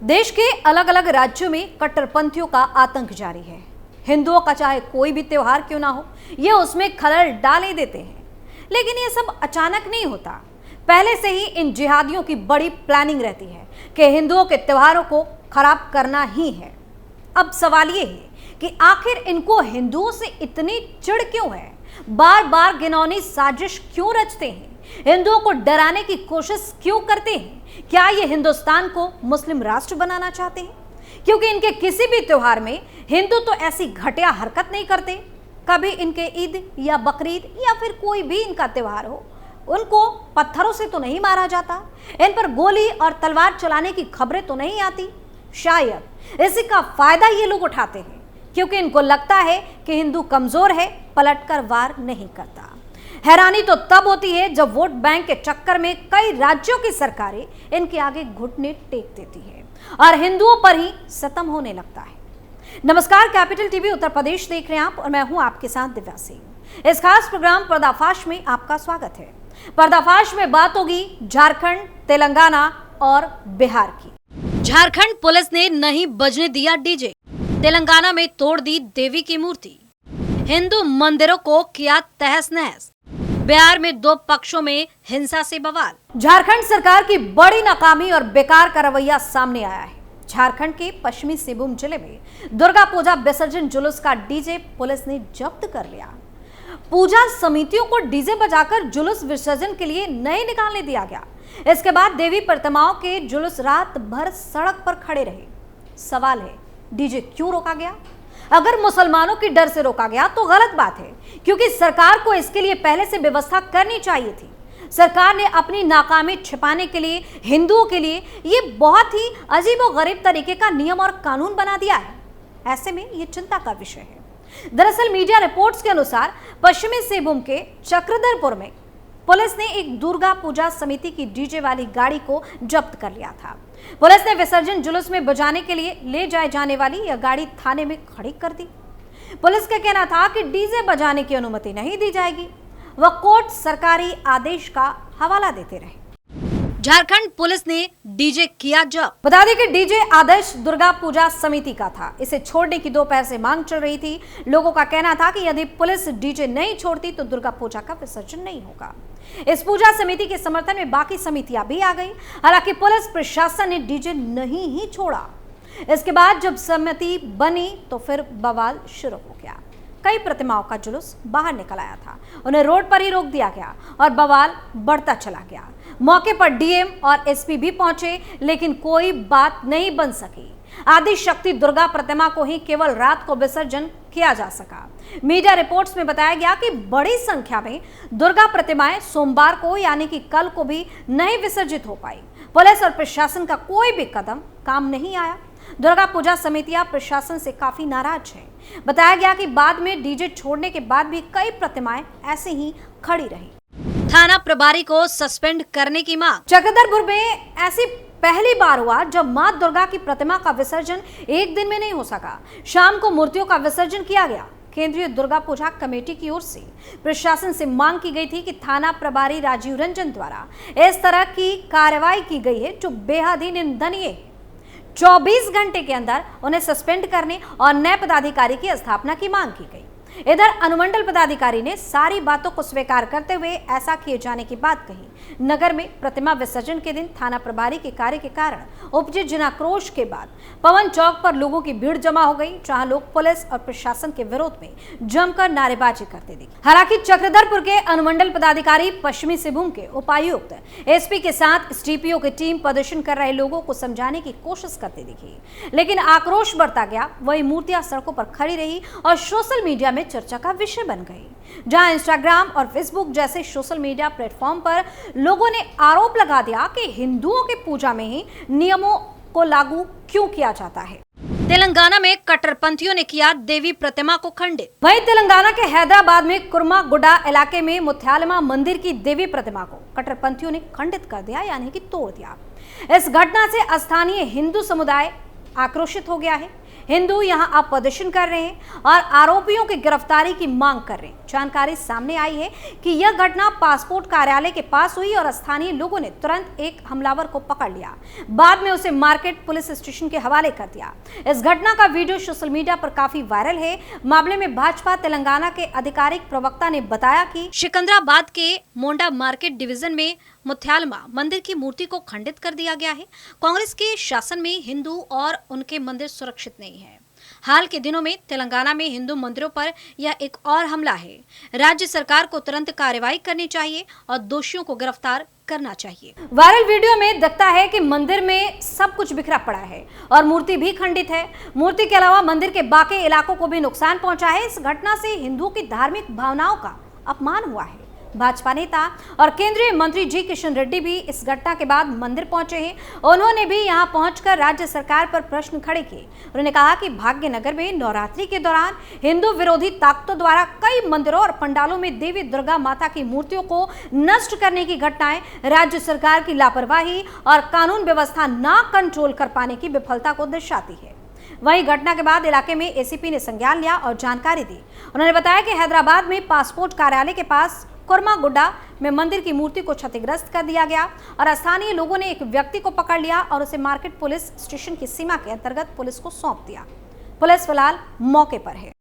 देश के अलग अलग राज्यों में कट्टरपंथियों का आतंक जारी है। हिंदुओं का चाहे कोई भी त्योहार क्यों ना हो, ये उसमें खलल डाल ही देते हैं। लेकिन ये सब अचानक नहीं होता, पहले से ही इन जिहादियों की बड़ी प्लानिंग रहती है कि हिंदुओं के त्योहारों को खराब करना ही है। अब सवाल ये है कि आखिर इनको हिंदुओं से इतनी चिढ़ क्यों है, बार बार घिनौनी साजिश क्यों रचते हैं, हिंदुओं को डराने की कोशिश क्यों करते हैं? क्या ये हिंदुस्तान को मुस्लिम राष्ट्र बनाना चाहते हैं? क्योंकि इनके किसी भी त्योहार में हिंदू तो ऐसी घटिया हरकत नहीं करते। कभी इनके ईद या बकरीद या फिर कोई भी इनका त्योहार हो, उनको पत्थरों से तो नहीं मारा जाता, इन पर गोली और तलवार चलाने की खबरें तो नहीं आती। शायद इसी का फायदा ये लोग उठाते हैं, क्योंकि इनको लगता है कि हिंदू कमजोर है, पलटकर वार नहीं करता। हैरानी तो तब होती है जब वोट बैंक के चक्कर में कई राज्यों की सरकारें इनके आगे घुटने टेक देती है और हिंदुओं पर ही सितम होने लगता है। नमस्कार, कैपिटल टीवी उत्तर प्रदेश देख रहे हैं आप और मैं हूं आपके साथ दिव्या सिंह। इस खास प्रोग्राम पर्दाफाश में आपका स्वागत है। पर्दाफाश में बात होगी झारखंड, तेलंगाना और बिहार की। झारखंड पुलिस ने नहीं बजने दिया डीजे, तेलंगाना में तोड़ दी देवी की मूर्ति, हिंदू मंदिरों को किया तहस नहस, बिहार में दो पक्षों में हिंसा से बवाल। झारखंड सरकार की बड़ी नाकामी और बेकार का रवैया सामने आया है। झारखंड के पश्चिमी सिंहभूम जिले में दुर्गा पूजा विसर्जन जुलूस का डीजे पुलिस ने जब्त कर लिया। पूजा समितियों को डीजे बजाकर जुलूस विसर्जन के लिए नहीं निकालने दिया गया। इसके बाद देवी प्रतिमाओं के जुलूस रात भर सड़क पर खड़े रहे। सवाल है, डीजे क्यों रोका गया? अगर मुसलमानों की डर से रोका गया तो गलत बात है, क्योंकि सरकार को इसके लिए पहले से व्यवस्था करनी चाहिए थी। सरकार ने अपनी नाकामी छिपाने के लिए हिंदुओं के लिए ये बहुत ही अजीबोगरीब तरीके का नियम और कानून बना दिया है। ऐसे में ये चिंता का विषय है। दरअसल मीडिया रिपोर्ट्स के अनुसार पश्चिमी सिंहभूम के चक्रधरपुर में पुलिस ने एक दुर्गा पूजा समिति की डीजे वाली गाड़ी को जब्त कर लिया था। पुलिस ने विसर्जन जुलूस में बजाने के लिए ले जाए जाने वाली यह गाड़ी थाने में खड़ी कर दी। पुलिस का कहना था कि डीजे बजाने की अनुमति नहीं दी जाएगी। वह कोर्ट सरकारी आदेश का हवाला देते रहे। झारखंड पुलिस ने डीजे किया जब्त। बता दें कि डीजे आदर्श दुर्गा पूजा समिति का था। इसे छोड़ने की दोपहर से मांग चल रही थी। लोगों का कहना था कि यदि पुलिस डीजे नहीं छोड़ती तो दुर्गा पूजा का विसर्जन नहीं होगा। इस पूजा समिति के समर्थन में बाकी समितियां भी आ गई। हालांकि पुलिस प्रशासन ने डीजे नहीं ही छोड़ा। इसके बाद जब समिति बनी तो फिर बवाल शुरू हो गया। कई प्रतिमाओं का जुलूस बाहर निकल आया था, उन्हें रोड पर ही रोक दिया गया और बवाल बढ़ता चला गया। मौके पर डीएम और एसपी भी पहुंचे, लेकिन कोई बात नहीं बन सकी। आदि शक्ति दुर्गा प्रतिमा को ही केवल रात को विसर्जन किया जा सका। मीडिया रिपोर्ट्स में बताया गया कि बड़ी संख्या में दुर्गा प्रतिमाएं सोमवार को यानी कि कल को भी नहीं विसर्जित हो पाई। पुलिस और प्रशासन का कोई भी कदम काम नहीं आया। दुर्गा पूजा समितियां प्रशासन से काफी नाराज हैं। बताया गया कि बाद में डीजे छोड़ने के बाद भी कई प्रतिमाएं ऐसे ही खड़ी रही। थाना प्रभारी को सस्पेंड करने की मांग। चक्रधरपुर में ऐसी पहली बार हुआ जब मां दुर्गा की प्रतिमा का विसर्जन एक दिन में नहीं हो सका। शाम को मूर्तियों का विसर्जन किया गया। केंद्रीय दुर्गा पूजा कमेटी की ओर से प्रशासन से मांग की गई थी कि थाना प्रभारी राजीव रंजन द्वारा इस तरह की कार्रवाई की गई है जो बेहद ही निंदनीय है। 24 घंटे के अंदर उन्हें सस्पेंड करने और नए पदाधिकारी की स्थापना की मांग की गई। इधर अनुमंडल पदाधिकारी ने सारी बातों को स्वीकार करते हुए ऐसा किए जाने की बात कही। नगर में प्रतिमा विसर्जन के दिन थाना प्रभारी के कार्य के कारण उपजे जनाक्रोश के बाद पवन चौक पर लोगों की भीड़ जमा हो गई, जहां लोग पुलिस और प्रशासन के विरोध में जमकर नारेबाजी करते दिखे। हालांकि चक्रधरपुर के अनुमंडल पदाधिकारी पश्चिमी सिंहभूम के उपायुक्त एसपी के साथ एसडीपीओ की टीम प्रदर्शन कर रहे लोगों को समझाने की कोशिश करते दिखी, लेकिन आक्रोश बढ़ता गया। वही मूर्तियां सड़कों पर खड़ी रही और सोशल मीडिया में चर्चा का विषय बन गई। जहां इंस्टाग्राम और फेसबुक जैसे सोशल मीडिया प्लेटफॉर्म पर लोगों ने आरोप लगा दिया कि हिंदुओं की पूजा में ही नियमों को लागू क्यों किया जाता है। तेलंगाना में कट्टरपंथियों ने किया देवी प्रतिमा को खंडित। वहीं तेलंगाना के हैदराबाद में कुर्मागुडा इलाके में मुथ्यालमा मंदिर की देवी प्रतिमा को कट्टरपंथियों ने खंडित कर दिया, यानी कि तोड़ दिया। इस घटना से स्थानीय हिंदू समुदाय आक्रोशित हो गया है। हिंदू यहां अब प्रदर्शन कर रहे हैं और आरोपियों की गिरफ्तारी की मांग कर रहे हैं। जानकारी सामने आई है कि यह घटना पासपोर्ट कार्यालय के पास हुई और स्थानीय लोगों ने तुरंत एक हमलावर को पकड़ लिया। बाद में उसे मार्केट पुलिस स्टेशन के हवाले कर दिया। इस घटना का वीडियो सोशल मीडिया पर काफी वायरल है। मामले में भाजपा तेलंगाना के आधिकारिक प्रवक्ता ने बताया कि सिकंदराबाद के मोंडा मार्केट डिवीजन में मुथ्यालमा मंदिर की मूर्ति को खंडित कर दिया गया है। कांग्रेस के शासन में हिंदू और उनके मंदिर सुरक्षित नहीं है। हाल के दिनों में तेलंगाना में हिंदू मंदिरों पर यह एक और हमला है। राज्य सरकार को तुरंत कार्रवाई करनी चाहिए और दोषियों को गिरफ्तार करना चाहिए। वायरल वीडियो में दिखता है कि मंदिर में सब कुछ बिखरा पड़ा है और मूर्ति भी खंडित है। मूर्ति के अलावा मंदिर के बाकी इलाकों को भी नुकसान पहुंचा है। इस घटना से हिंदुओं की धार्मिक भावनाओं का अपमान हुआ है। भाजपा नेता और केंद्रीय मंत्री जी किशन रेड्डी भी इस घटना के बाद मंदिर पहुंचे हैं। उन्होंने भी यहां पहुंचकर राज्य सरकार पर प्रश्न खड़े किए। उन्होंने कहा कि भाग्यनगर में नवरात्रि के दौरान हिंदू विरोधी ताकतों द्वारा कई मंदिरों और पंडालों में देवी दुर्गा माता की मूर्तियों को नष्ट करने की घटनाएं राज्य सरकार की लापरवाही और कानून व्यवस्था न कंट्रोल कर पाने की विफलता को दर्शाती है। वहीं घटना के बाद इलाके में एसीपी ने संज्ञान लिया और जानकारी दी। उन्होंने बताया कि हैदराबाद में पासपोर्ट कार्यालय के पास कुर्मागुड्डा में मंदिर की मूर्ति को क्षतिग्रस्त कर दिया गया और स्थानीय लोगों ने एक व्यक्ति को पकड़ लिया और उसे मार्केट पुलिस स्टेशन की सीमा के अंतर्गत पुलिस को सौंप दिया। पुलिस फिलहाल मौके पर है।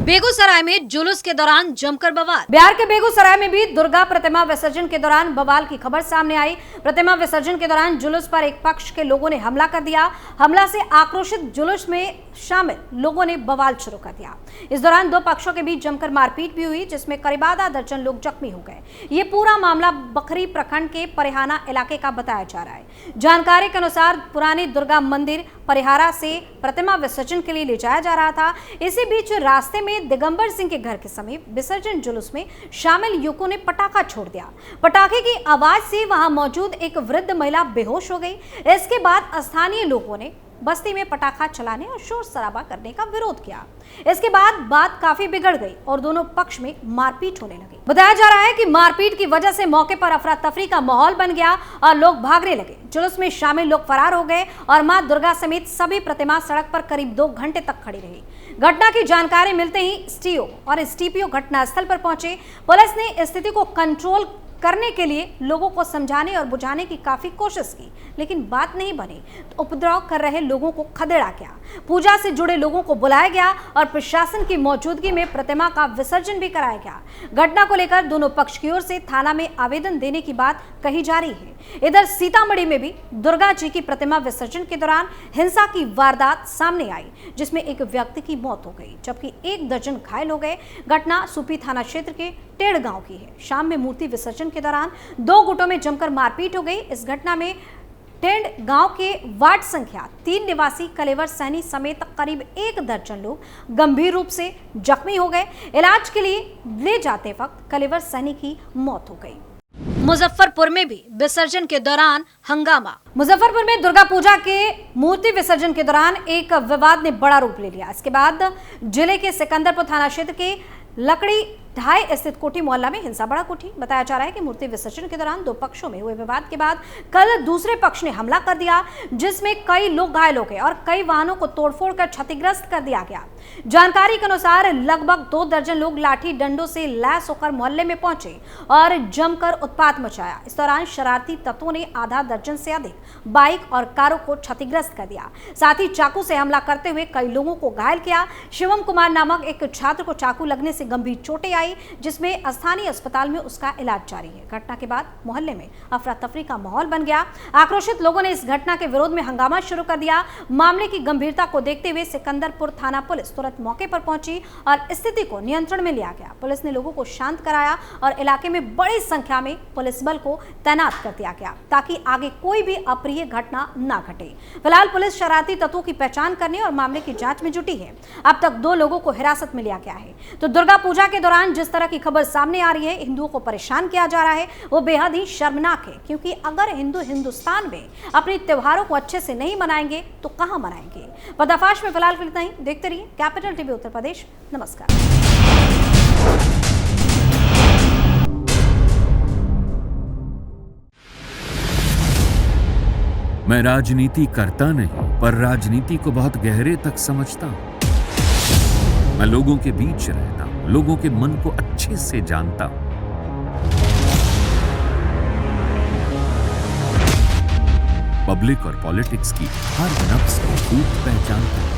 बेगूसराय में जुलूस के दौरान जमकर बवाल। बिहार के बेगूसराय में भी दुर्गा प्रतिमा विसर्जन के दौरान बवाल की खबर सामने आई। प्रतिमा विसर्जन के दौरान जुलूस पर एक पक्ष के लोगों ने हमला कर दिया। हमला से आक्रोशित जुलूस में शामिल लोगों ने बवाल शुरू कर दिया। इस दौरान दो पक्षों के बीच जमकर मारपीट भी हुई, जिसमें करीब आधा दर्जन लोग जख्मी हो गए। ये पूरा मामला बखरी प्रखंड के परिहाना इलाके का बताया जा रहा है। जानकारी के अनुसार पुरानी दुर्गा मंदिर परिहारा से प्रतिमा विसर्जन के लिए ले जाया जा रहा था। इसी बीच रास्ते में दिगंबर सिंह के घर के समीप विसर्जन जुलूस में शामिल युवकों ने पटाखा छोड़ दिया। पटाखे की आवाज से वहां मौजूद एक वृद्ध महिला बेहोश हो गई। इसके बाद स्थानीय लोगों ने बस्ती में पटाखा चलाने और शोर शराबा करने का विरोध किया। इसके बाद बात काफी बिगड़ गई और दोनों पक्ष में मारपीट होने लगी। बताया जा रहा है कि मारपीट की वजह से मौके पर अफरा तफरी का माहौल बन गया और लोग भागने लगे। जुलूस में शामिल लोग फरार हो गए और मां दुर्गा समेत सभी प्रतिमा सड़क पर करीब 2 घंटे तक खड़ी रही। घटना की जानकारी मिलते ही एसटीओ और एसटीपीओ घटनास्थल पर पहुंचे। पुलिस ने स्थिति को कंट्रोल करने के लिए लोगों को समझाने और बुझाने की काफी कोशिश की, लेकिन बात नहीं बनी तो उपद्रव कर रहे लोगों को खदेड़ा गया। पूजा से जुड़े लोगों को बुलाया गया और प्रशासन की मौजूदगी में प्रतिमा का विसर्जन भी कराया गया। घटना को लेकर दोनों पक्ष की ओर से थाना में आवेदन देने की बात कही जा रही है। इधर सीतामढ़ी में भी दुर्गा जी की प्रतिमा विसर्जन के दौरान हिंसा की वारदात सामने आई, जिसमें एक व्यक्ति की मौत हो गई जबकि 1 दर्जन घायल हो गए। घटना सुपी थाना क्षेत्र के टेढ़ गांव की है। शाम में मूर्ति विसर्जन के दौरान 2 गुटों में जमकर मारपीट हो गई। इस घटना में टेंड गांव के वार्ड संख्या 3 निवासी कलेवर सैनी समेत करीब 1 दर्जन लोग गंभीर रूप से जख्मी हो गए। इलाज के लिए ले जाते वक्त कलेवर सैनी की मौत हो गई। मुजफ्फरपुर में भी विसर्जन के दौरान हंगामा। मुजफ्फरपुर में दुर्गा पूजा के मूर्ति विसर्जन के दौरान एक विवाद ने बड़ा रूप ले लिया। इसके बाद जिले के सिकंदरपुर थाना क्षेत्र के लकड़ी ढाई स्थित कोठी मोहल्ला में हिंसा बढ़ा उठी। बताया जा रहा है कि मूर्ति विसर्जन के दौरान 2 पक्षों में हुए विवाद के बाद कल दूसरे पक्ष ने हमला कर दिया, जिसमें कई लोग घायल हो गए और कई वाहनों को तोड़फोड़ कर क्षतिग्रस्त कर दिया गया। जानकारी के अनुसार लगभग 2 दर्जन लोग लाठी डंडों से लैस होकर मोहल्ले में पहुंचे और जमकर उत्पात मचाया। इस दौरान शरारती तत्वों ने आधा दर्जन से अधिक बाइक और कारों को क्षतिग्रस्त कर दिया। साथ ही चाकू से हमला करते हुए कई लोगों को घायल किया। शिवम कुमार नामक एक छात्र को चाकू लगने से गंभीर चोटें आई, जिसमें स्थानीय अस्पताल में उसका इलाज जारी है। घटना के बाद मोहल्ले में अफरा तफरी का माहौल बन गया। आक्रोशित लोगों ने इस घटना के विरोध में हंगामा शुरू कर दिया। मामले की गंभीरता को देखते हुए सिकंदरपुर थाना पुलिस तुरंत मौके पर पहुंची और स्थिति को नियंत्रण में लिया गया। पुलिस ने लोगों को शांत कराया और इलाके में बड़ी संख्या में पुलिस बल को तैनात कर दिया गया ताकि आगे कोई भी अप्रिय घटना न घटे। फिलहाल पुलिस शरारती तत्वों की पहचान करने और मामले की जांच में जुटी है। अब तक 2 लोगों को हिरासत में लिया गया है। तो दुर्गा पूजा के दौरान जिस तरह की खबर सामने आ रही है, हिंदुओं को परेशान किया जा रहा है, वो बेहद ही शर्मनाक है। क्योंकि अगर हिंदू हिंदुस्तान में अपने त्योहारों को अच्छे से नहीं मनाएंगे तो कहां मनाएंगे। पर्दाफाश में फिलहाल इतना ही। देखते रहिए कैपिटल टीवी उत्तर प्रदेश। नमस्कार। मैं राजनीति करता नहीं, पर राजनीति को बहुत गहरे तक समझता हूं। मैं लोगों के बीच रहता हूं, लोगों के मन को अच्छे से जानता हूं। पब्लिक और पॉलिटिक्स की हर नब्ज को खूब पहचानता हूं।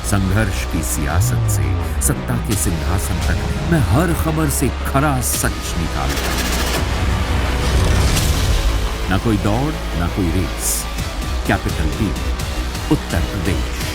संघर्ष की सियासत से सत्ता के सिंहासन तक मैं हर खबर से खरा सच निकालता हूं। ना कोई दौड़, ना कोई race. Capital B, Uttar Pradesh.